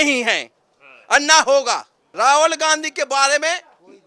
नहीं है और ना होगा। राहुल गांधी के बारे में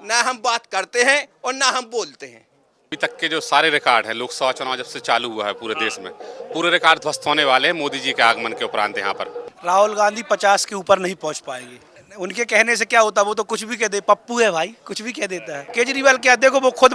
ना हम बात करते हैं और ना हम बोलते हैं। अभी तक के जो सारे रिकॉर्ड है, लोकसभा चुनाव जब से चालू हुआ है पूरे देश में, पूरे रिकॉर्ड ध्वस्त होने वाले हैं मोदी जी के आगमन के उपरांत। यहाँ पर राहुल गांधी 50 के ऊपर नहीं पहुंच पाएंगे। उनके कहने से क्या होता, वो तो कुछ भी कह दे, पप्पू है भाई, कुछ भी कह देता है। केजरीवाल क्या, देखो वो खुद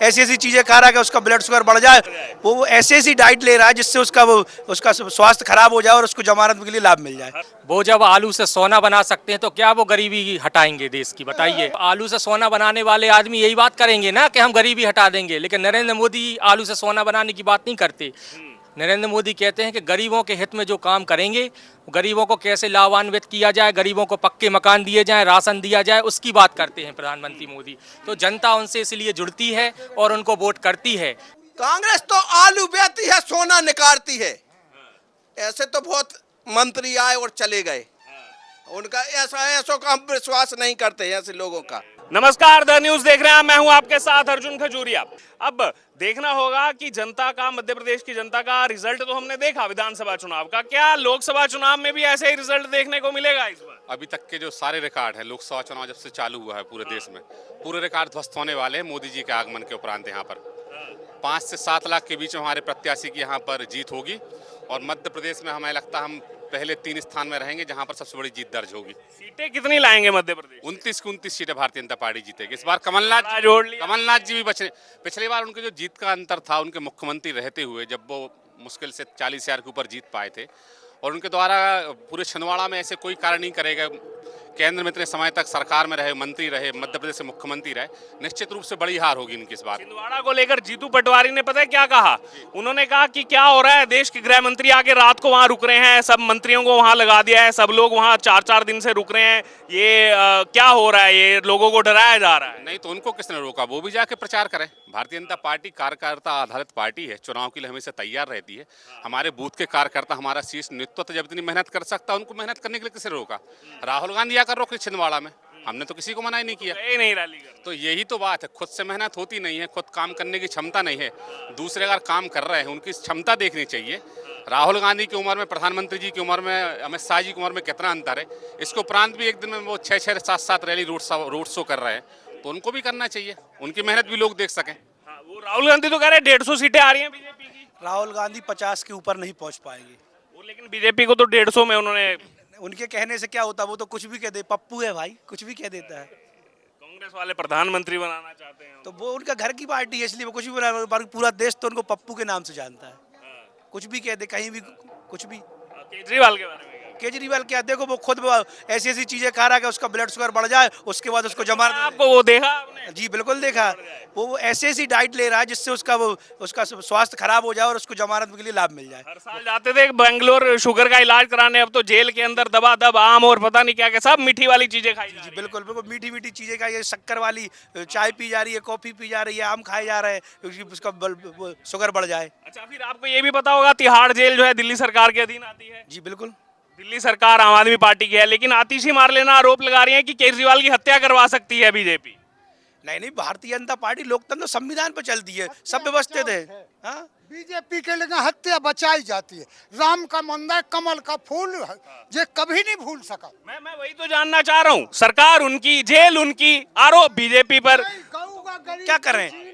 ऐसी ऐसी चीजें खा रहा है कि उसका ब्लड शुगर बढ़ जाए। वो ऐसी ऐसी डाइट ले रहा है जिससे उसका स्वास्थ्य खराब हो जाए और उसको जमानत के लिए लाभ मिल जाए। वो जब आलू से सोना बना सकते हैं तो क्या वो गरीबी हटाएंगे देश की? बताइए। आलू से सोना बनाने वाले आदमी यही बात करेंगे ना कि हम गरीबी हटा देंगे, लेकिन नरेंद्र मोदी आलू से सोना बनाने की बात नहीं करते। नरेंद्र मोदी कहते हैं कि गरीबों के हित में जो काम करेंगे, गरीबों को कैसे लाभान्वित किया जाए, गरीबों को पक्के मकान दिए जाएं, राशन दिया जाए, उसकी बात करते हैं प्रधानमंत्री मोदी। तो जनता उनसे इसलिए जुड़ती है और उनको वोट करती है। कांग्रेस तो आलू बेचती है, सोना निकालती है। ऐसे तो बहुत मंत्री आए और चले गए, उनका ऐसा का हम विश्वास नहीं करते ऐसे लोगों का। नमस्कार, द न्यूज देख रहे हैं, मैं हूं आपके साथ अर्जुन खजूरिया। अब देखना होगा कि जनता का, मध्य प्रदेश की जनता का रिजल्ट तो हमने देखा विधानसभा चुनाव का, क्या लोकसभा चुनाव में भी ऐसे ही रिजल्ट देखने को मिलेगा इस बार? अभी तक के जो सारे रिकॉर्ड है, लोकसभा चुनाव जब से चालू हुआ है पूरे देश में, पूरे रिकॉर्ड ध्वस्त होने वाले हैं मोदी जी के आगमन के उपरांत। यहाँ पर 5 से 7 लाख के बीच में हमारे प्रत्याशी की यहाँ पर जीत होगी और मध्य प्रदेश में हमें लगता है हम पहले 3 स्थान में रहेंगे जहां पर सबसे बड़ी जीत दर्ज होगी। सीटें कितनी लाएंगे मध्य प्रदेश? 29 की 29 सीटें भारतीय जनता पार्टी जीतेगी इस बार। कमलनाथ जी भी बचे। पिछली बार उनके जो जीत का अंतर था, उनके मुख्यमंत्री रहते हुए जब वो मुश्किल से 40,000 के ऊपर जीत पाए थे, और उनके द्वारा पूरे छिंदवाड़ा में ऐसे कोई कार्य नहीं करेगा। केंद्र में इतने समय तक सरकार में रहे, मंत्री रहे, मध्य प्रदेश से मुख्यमंत्री रहे, निश्चित रूप से बड़ी हार होगी इनकी इस बार। छिंदवाड़ा को लेकर जीतू पटवारी ने पता है क्या कहा? उन्होंने कहा कि क्या हो रहा है, देश के गृह मंत्री आके रात को वहां रुक रहे हैं, सब मंत्रियों को वहां लगा दिया है, सब लोग वहां 4-4 दिन से रुक रहे हैं, ये क्या हो रहा है, ये लोगों को डराया जा रहा है। नहीं तो उनको किसने रोका? वो भी जाके प्रचार करें। भारतीय जनता पार्टी कार्यकर्ता आधारित पार्टी है, चुनाव के लिए हमेशा तैयार रहती है। हमारे बूथ के कार्यकर्ता, हमारा शीर्ष नेतृत्व जब इतनी मेहनत कर सकता है, उनको मेहनत करने के लिए किसने रोका? राहुल गांधी आकर रोके छिंदवाड़ा में, हमने तो किसी को मना ही नहीं किया। नहीं रैली कर। तो यही तो बात है, खुद से मेहनत होती नहीं है, खुद काम करने की क्षमता नहीं है, दूसरे अगर काम कर रहे हैं उनकी क्षमता देखनी चाहिए। राहुल गांधी की उम्र में, प्रधानमंत्री जी की उम्र में, अमित शाह जी की उम्र में कितना अंतर है। इसके उपरांत भी एक दिन में वो 6-6, 7-7 रैली रोड शो कर रहे हैं, तो उनको भी करना चाहिए, उनकी मेहनत भी लोग देख सकें। वो राहुल गांधी तो कह रहे हैं 150 सीटें आ रही हैं बीजेपी की। राहुल गांधी 50 के ऊपर नहीं पहुंच पाएंगे। वो लेकिन बीजेपी को तो 150 में उन्होंने। उनके कहने से क्या होता, वो तो कुछ भी कह दे, पप्पू है भाई, कुछ भी कह देता है। कांग्रेस वाले प्रधानमंत्री बनाना चाहते हैं, तो वो उनका घर की पार्टी है, इसलिए वो कुछ भी बना, पूरा देश तो उनको पप्पू के नाम से जानता है। कुछ भी कह दे, कहीं भी कुछ भी। केजरीवाल के बारे में? केजरीवाल क्या, देखो वो खुद ऐसी ऐसी चीजें खा रहा है कि उसका ब्लड शुगर बढ़ जाए, उसके बाद उसको जमानत। आपको वो देखा आपने? जी बिल्कुल देखा। वो ऐसी ऐसी डाइट ले रहा है जिससे उसका स्वास्थ्य खराब हो जाए और उसको जमानत के लिए लाभ मिल जाए। हर साल जाते थे बेंगलोर शुगर का इलाज कराने, अब तो जेल के अंदर दबा आम और पता नहीं क्या क्या सब मीठी वाली चीजें खाई जा रही हैं। बिल्कुल बिल्कुल, मीठी मीठी चीजें खाई, ये शक्कर वाली चाय पी जा रही है, कॉफी पी जा रही है, आम खाए जा रहे हैं, उसका शुगर बढ़ जाए। अच्छा, फिर आपको ये भी पता होगा तिहाड़ जेल जो है दिल्ली सरकार के अधीन आती है। जी बिल्कुल। दिल्ली सरकार आम आदमी पार्टी की है, लेकिन आतिशी मार लेना आरोप लगा रही है कि केजरीवाल की हत्या करवा सकती है बीजेपी। नहीं, भारतीय जनता पार्टी लोकतंत्र संविधान पर चलती है, सब व्यवस्थित है। हाँ, बीजेपी के लिए हत्या बचाई जाती है। राम का मंदिर, कमल का फूल, ये कभी नहीं भूल सका। मैं वही तो जानना चाह रहा हूँ, सरकार उनकी, जेल उनकी, आरोप बीजेपी पर। क्या कर रहे हैं?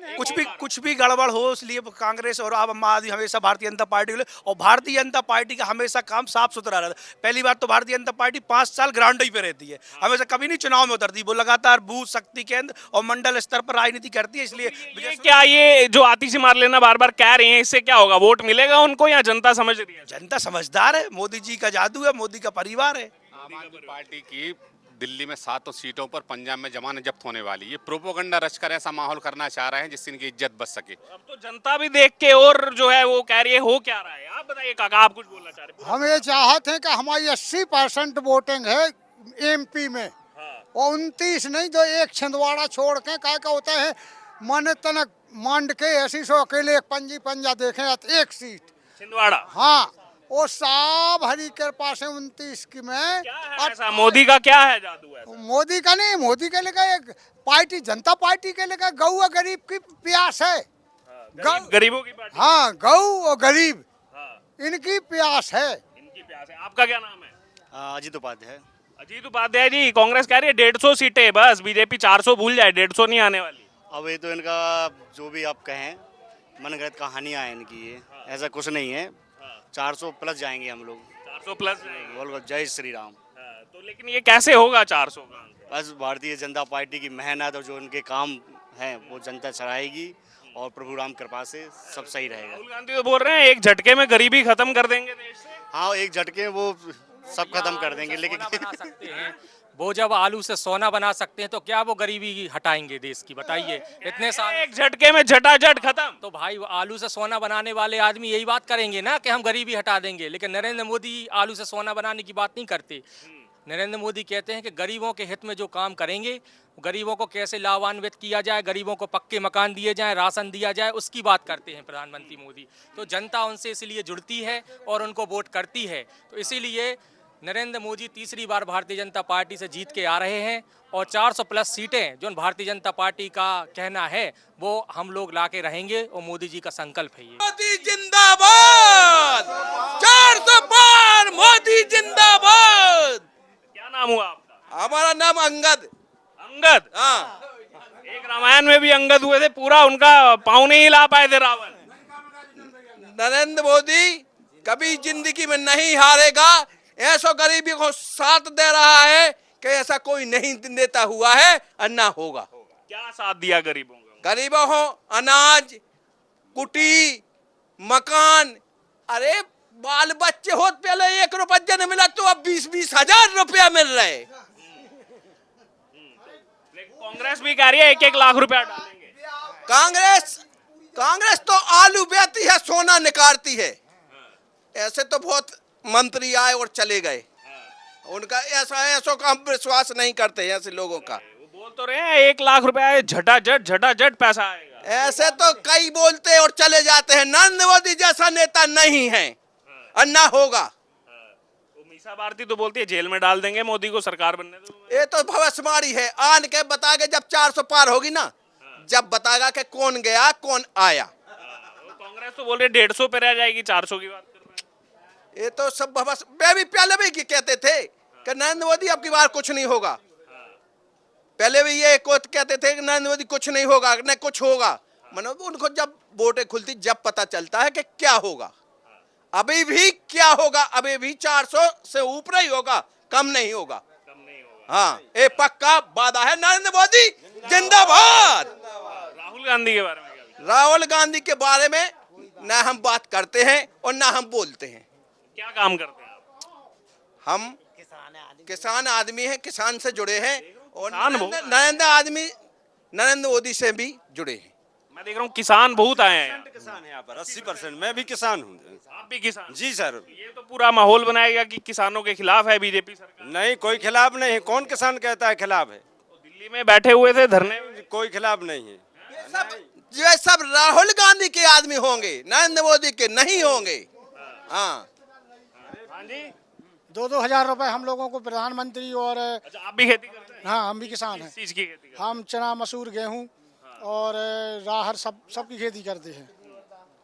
कुछ भी गड़बड़ हो, इसलिए कांग्रेस और आम आदमी हमेशा भारतीय जनता पार्टी के लिए, और भारतीय जनता पार्टी का हमेशा काम साफ सुथरा रहता है। पहली बात तो भारतीय जनता पार्टी 5 साल ग्राउंड ही पे रहती है, हमेशा कभी नहीं चुनाव में उतरती। वो लगातार बूथ, शक्ति केंद्र और मंडल स्तर पर राजनीति करती है, इसलिए क्या ये जो आतिशी मार लेना बार बार कह रही है, इससे क्या होगा? वोट मिलेगा उनको या जनता समझ रही है? जनता समझदार है, मोदी जी का जादू है, मोदी का परिवार है। आम आदमी पार्टी की दिल्ली में 7 सीटों पर, पंजाब में जमानत जब्त होने वाली। ये प्रोपोगंडा रचकर ऐसा माहौल करना चाह रहे हैं जिससे इनकी इज्जत बच सके। अब तो जनता भी देख के और जो है वो कह रही है, हो क्या रहा है? आप बताइए काका, आप कुछ बोलना चाह रहे हैं? हम ये चाहते हैं कि हमारी 80% वोटिंग है एमपी में, और 29 नहीं, जो एक छिंदवाड़ा छोड़ के क्या होता है, मन तनक मांड के ऐसी सो अकेले एक पंजा देखे, एक सीट छिंदवाड़ा। हाँ, वो सब हरी के पास है 29 की में। क्या है ऐसा? मोदी का क्या है जादू है? मोदी का नहीं, मोदी के लिए एक पार्टी, जनता पार्टी के लिए गऊ और गरीब की प्यास है। गरीबों की पार्टी। हाँ, गऊ और गरीब, इनकी प्यास है। इनकी प्यास है। आपका क्या नाम है? अजित उपाध्याय। अजीत उपाध्याय जी, कांग्रेस कह रही है 150 सीटें बस, बीजेपी 400 भूल जाए, 150 नहीं आने वाली। अब ये तो इनका जो भी आप कहें मनगढ़ंत कहानियां हैं इनकी, ये ऐसा कुछ नहीं है। 400 प्लस जाएंगे हम लोग। 400 प्लस जाएंगे। बोल जय श्री राम। तो लेकिन ये कैसे होगा 400 का? बस भारतीय जनता पार्टी की मेहनत और जो उनके काम हैं वो जनता सराहेगी और प्रभु राम कृपा से सब सही रहेगा। राहुल गांधी तो बोल रहे हैं एक झटके में गरीबी खत्म कर देंगे देश से। हाँ, एक झटके वो सब खत्म कर देंगे, लेकिन बना सकते हैं वो, जब आलू से सोना बना सकते हैं तो क्या वो गरीबी हटाएंगे देश की? बताइए। इतने साल एक झटके में झटाझट खत्म। तो भाई आलू से सोना बनाने वाले आदमी यही बात करेंगे ना कि हम गरीबी हटा देंगे, लेकिन नरेंद्र मोदी आलू से सोना बनाने की बात नहीं करते। नरेंद्र मोदी कहते हैं कि गरीबों के हित में जो काम करेंगे, गरीबों को कैसे लाभान्वित किया जाए, गरीबों को पक्के मकान दिए जाएं, राशन दिया जाए, उसकी बात करते हैं प्रधानमंत्री मोदी। तो जनता उनसे इसलिए जुड़ती है और उनको वोट करती है। तो इसीलिए नरेंद्र मोदी तीसरी बार भारतीय जनता पार्टी से जीत के आ रहे हैं और 400 प्लस सीटें जो भारतीय जनता पार्टी का कहना है वो हम लोग लाके रहेंगे और मोदी जी का संकल्प है ये। मोदी जिंदाबाद, 400 पार, मोदी जिंदाबाद। क्या नाम हुआ आपका? हमारा नाम अंगद। अंगद। हाँ, एक रामायण में भी अंगद हुए थे, पूरा उनका पाँव नहीं हिला पाए थे रावण। नरेंद्र मोदी कभी जिंदगी में नहीं हारेगा। ऐसा गरीबी को साथ दे रहा है कि ऐसा कोई नहीं नेता हुआ है और ना होगा। क्या साथ दिया गरीबों का? गरीबों को अनाज, कुटी, मकान। अरे बाल बच्चे हो, पहले 1 रुपया नहीं मिला तो अब 20-20 हजार रुपया मिल रहे। कांग्रेस भी कह रही है 1-1 लाख रुपया डालेंगे। कांग्रेस तो आलू बेचती है, सोना निकालती है। ऐसे तो बहुत मंत्री आए और चले गए, उनका ऐसा का हम विश्वास नहीं करते ऐसे लोगों का। वो बोल तो रहे हैं 1 लाख रुपया झटाझट पैसा आएगा। ऐसे तो कई बोलते और चले जाते हैं। नरेंद्र मोदी जैसा नेता नहीं है और ना होगा। मीसा भारती तो बोलती है जेल में डाल देंगे मोदी को, सरकार बनने दो। ये तो भविष्यवाणी है। आन के बताएगा जब 400 पार होगी ना, जब बताएगा कि कौन गया कौन आया। कांग्रेस तो बोल रही 150 पे रह जाएगी, 400 की बात कर रहे हैं। ये तो सब मैं भी पहले भी कहते थे कि नरेंद्र मोदी अब की बार कुछ नहीं होगा। पहले भी ये कहते थे कि नरेंद्र मोदी कुछ नहीं होगा, न कुछ होगा। मतलब उनको जब वोटें खुलती जब पता चलता है कि क्या होगा। अभी भी क्या होगा, अभी भी 400 से ऊपर ही होगा, कम नहीं होगा। हाँ, ये पक्का वादा है। नरेंद्र मोदी जिंदाबाद। राहुल गांधी के बारे में क्या? राहुल गांधी के बारे में ना हम बात करते हैं और ना हम बोलते हैं। क्या काम करते हैं आप? हम किसान आदमी हैं, किसान से जुड़े हैं और किसान बहुत नरेंद्र मोदी से भी जुड़े हैं। मैं देख रहा हूँ किसान बहुत आए हैं। किसान है यहाँ पर 80%। मैं भी किसान हूँ। आप भी किसान? जी सर। ये तो पूरा माहौल बनाया गया कि किसानों के खिलाफ है बीजेपी सरकार। नहीं, कोई खिलाफ नहीं है। कौन किसान कहता है खिलाफ है? तो दिल्ली में बैठे हुए थे धरने में। कोई खिलाफ नहीं है। ये सब राहुल गांधी के आदमी होंगे, नरेंद्र मोदी के नहीं होंगे। हाँ हाँ जी। 2-2 हजार रुपए हम लोगों को प्रधानमंत्री और अच्छा, आप भी खेती करते हैं? हाँ, हम भी किसान हैं। किस चीज की खेती करते हम चना, मसूर, गेहूं और राहर सब की खेती करते हैं।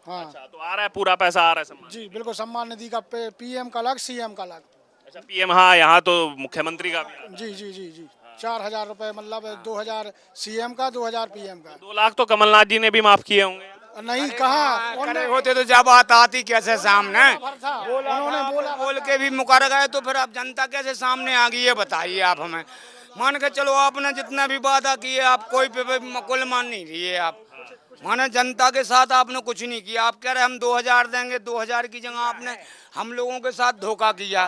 हाँ हैं? अच्छा, तो आ रहा है पूरा पैसा आ रहा है सम्मान? जी बिल्कुल। सम्मान निधि का पीएम का अलग, सीएम का अलग। अच्छा, पीएम। हाँ, यहाँ तो मुख्यमंत्री का भी आता है। जी जी जी जी 4,000 रुपए, मतलब 2,000 सीएम का, 2,000 पीएम का। 2 लाख तो कमलनाथ जी ने भी माफ किए होंगे। नहीं, कहा करे होते तो जब बात आती कैसे सामने, उन्होंने बोला बोल के भी मुकर गए तो फिर अब जनता कैसे सामने आ गई ये बताइए आप हमें। मान के चलो आपने जितना भी वादा किए आप कोई पे कुल मान नहीं रही है। आप माने जनता के साथ आपने कुछ नहीं किया। आप कह रहे हम 2,000 देंगे, 2,000 की जगह आपने हम लोगों के साथ धोखा किया।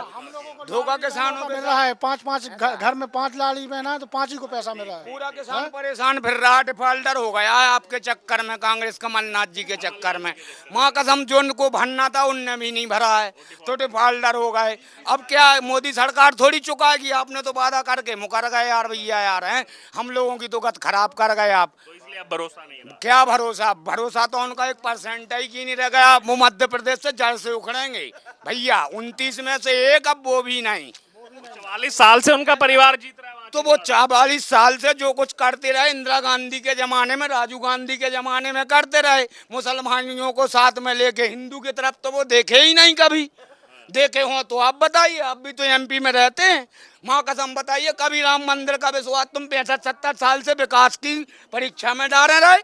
धोखा किसानों मिल रहा है। 5-5 घर में 5 लाड़ी में ना तो 5 ही को पैसा मिल रहा है। पूरा किसान परेशान फिर रहा, डिफाल्टर हो गया है आपके चक्कर में, कांग्रेस कमलनाथ जी के चक्कर में। माँ कसम जो उनको भरना था उनने भी नहीं भरा है तो डिफाल्टर हो गए। अब क्या मोदी सरकार थोड़ी चुकाएगी? आपने तो वादा करके मुकर गए यार भैया यार हैं। हम लोगों की तो गत खराब कर गए आप। तो इसलिए अब भरोसा नहीं है। क्या भरोसा? भरोसा तो उनका 1% ही नहीं रह गया। वो मध्य प्रदेश से जड़ से उखड़ेंगे भैया। 29 में से एक, अब वो भी नहीं। 44 साल से उनका परिवार जीत रहा है वहाँ। तो वो 44 साल से जो कुछ करते रहे, इंदिरा गांधी के जमाने में, राजीव गांधी के जमाने में करते रहे। मुसलमानियों को साथ में लेके हिंदू की तरफ तो वो देखे ही नहीं कभी। देखे हो तो आप बताइए, आप भी तो एमपी में रहते हैं। माँ कसम बताइए, कभी राम मंदिर का विश्वास तुम 65-70 साल से विकास की परीक्षा में डाले रहे।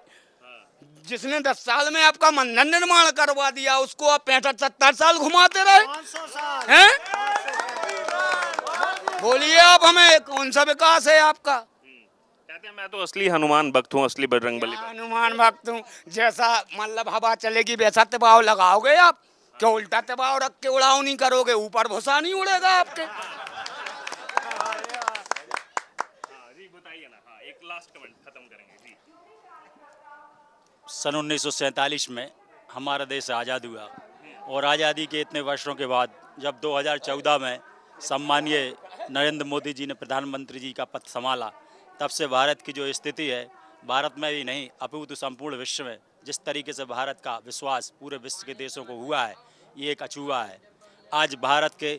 जिसने 10 साल में आपका मंदिर निर्माण करवा दिया, उसको आप 65-70 साल घुमाते रहे हैं। बोलिए आप हमें, कौन सा विकास है आपका? कहते हैं मैं तो असली हनुमान भक्त हूँ, असली बजरंगबली भक्त। हनुमान भक्त हूँ, जैसा मतलब हवा चलेगी वैसा दबाव लगाओगे आप? क्या उल्टा दबाव रख के उड़ाव नहीं करोगे? ऊपर भूसा नहीं उड़ेगा आपके? जी बताइए ना। हाँ, एक लास्ट कमेंट खत्म करेंगे जी। सन 1947 में हमारा देश आज़ाद हुआ और आज़ादी के इतने वर्षों के बाद जब 2014 में सम्मानीय नरेंद्र मोदी जी ने प्रधानमंत्री जी का पद संभाला, तब से भारत की जो स्थिति है, भारत में ही नहीं अपितु संपूर्ण विश्व में जिस तरीके से भारत का विश्वास पूरे विश्व के देशों को हुआ है, ये एक अछूआ है। आज भारत के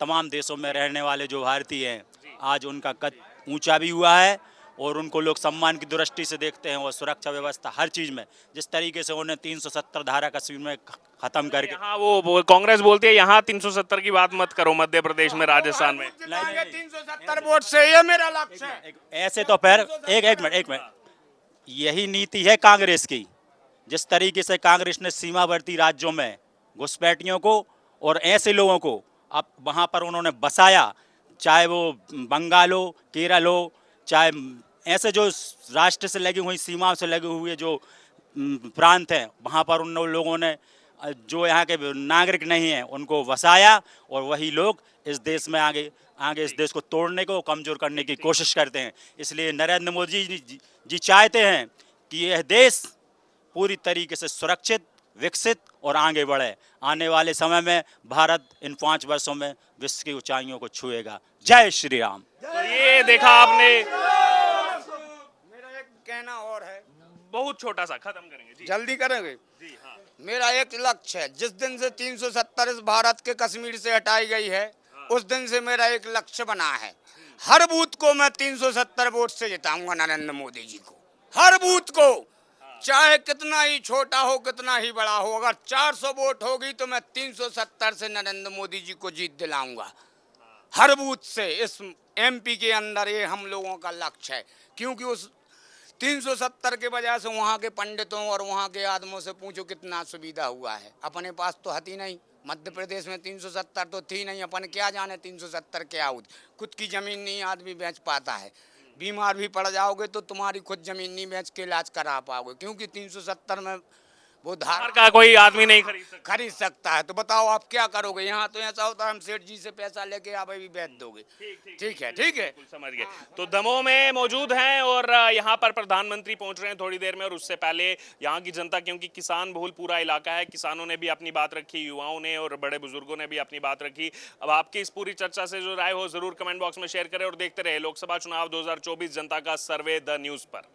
तमाम देशों में रहने वाले जो भारतीय हैं, आज उनका कद ऊंचा भी हुआ है और उनको लोग सम्मान की दृष्टि से देखते हैं। और सुरक्षा व्यवस्था हर चीज़ में जिस तरीके से उन्हें 370 धारा कश्मीर में खत्म करके, हाँ वो कांग्रेस बोलती है यहाँ 370 की बात मत करो, मध्य प्रदेश में, राजस्थान में। 370 वोट से ये मेरा लक्ष्य है। ऐसे तो फिर एक मिनट यही नीति है कांग्रेस की। जिस तरीके से कांग्रेस ने सीमावर्ती राज्यों में घुसपैठियों को और ऐसे लोगों को अब वहाँ पर उन्होंने बसाया, चाहे वो बंगाल हो, केरल हो, चाहे ऐसे जो राष्ट्र से लगी हुई सीमाओं से लगे हुए जो प्रांत हैं, वहाँ पर उन लोगों ने जो यहाँ के नागरिक नहीं हैं उनको बसाया और वही लोग इस देश में आगे इस देश को तोड़ने को, कमज़ोर करने की कोशिश करते हैं। इसलिए नरेंद्र मोदी जी चाहते हैं कि यह देश पूरी तरीके से सुरक्षित, विकसित और आगे बढ़े। आने वाले समय में भारत इन 5 वर्षों में विश्व की ऊंचाइयों को छुएगा। जय श्री राम। तो ये देखा आपने, मेरा एक कहना और है, बहुत छोटा सा, खत्म करेंगे जी। जल्दी करेंगे जी हाँ। मेरा एक लक्ष्य है, जिस दिन से 370 इस भारत के कश्मीर से हटाई गई है, उस दिन से मेरा एक लक्ष्य बना है, हर बूथ को मैं 370 वोट से जिताऊंगा नरेंद्र मोदी जी को। हर बूथ को, चाहे कितना ही छोटा हो कितना ही बड़ा हो, अगर 400 वोट होगी तो मैं 370 से नरेंद्र मोदी जी को जीत दिलाऊंगा हर बूथ से। इस एमपी के अंदर ये हम लोगों का लक्ष्य है, क्योंकि उस 370 के वजह से वहाँ के पंडितों और वहाँ के आदमों से पूछो कितना सुविधा हुआ है। अपने पास तो हती नहीं, मध्य प्रदेश में 370 तो थी नहीं, अपन क्या जाने 370 क्या हुई। खुद की ज़मीन नहीं आदमी बेच पाता है, बीमार भी पड़ जाओगे तो तुम्हारी खुद ज़मीन नहीं बेच के इलाज करा पाओगे, क्योंकि 370 में वो बाहर का कोई आदमी नहीं खरीद सकता है। तो बताओ आप क्या करोगे? यहाँ तो ऐसा होता है हम सेठ जी से पैसा लेके आप अभी बेच दोगे। ठीक है समझ गए। तो दमोह में मौजूद हैं और यहाँ पर प्रधानमंत्री पहुँच रहे हैं थोड़ी देर में, और उससे पहले यहाँ की जनता, क्योंकि किसान बहुल पूरा इलाका है, किसानों ने भी अपनी बात रखी, युवाओं ने और बड़े बुजुर्गों ने भी अपनी बात रखी। अब आपकी इस पूरी चर्चा से जो राय हो जरूर कमेंट बॉक्स में शेयर करें और देखते रहे लोकसभा चुनाव 2024 जनता का सर्वे द न्यूज़ पर।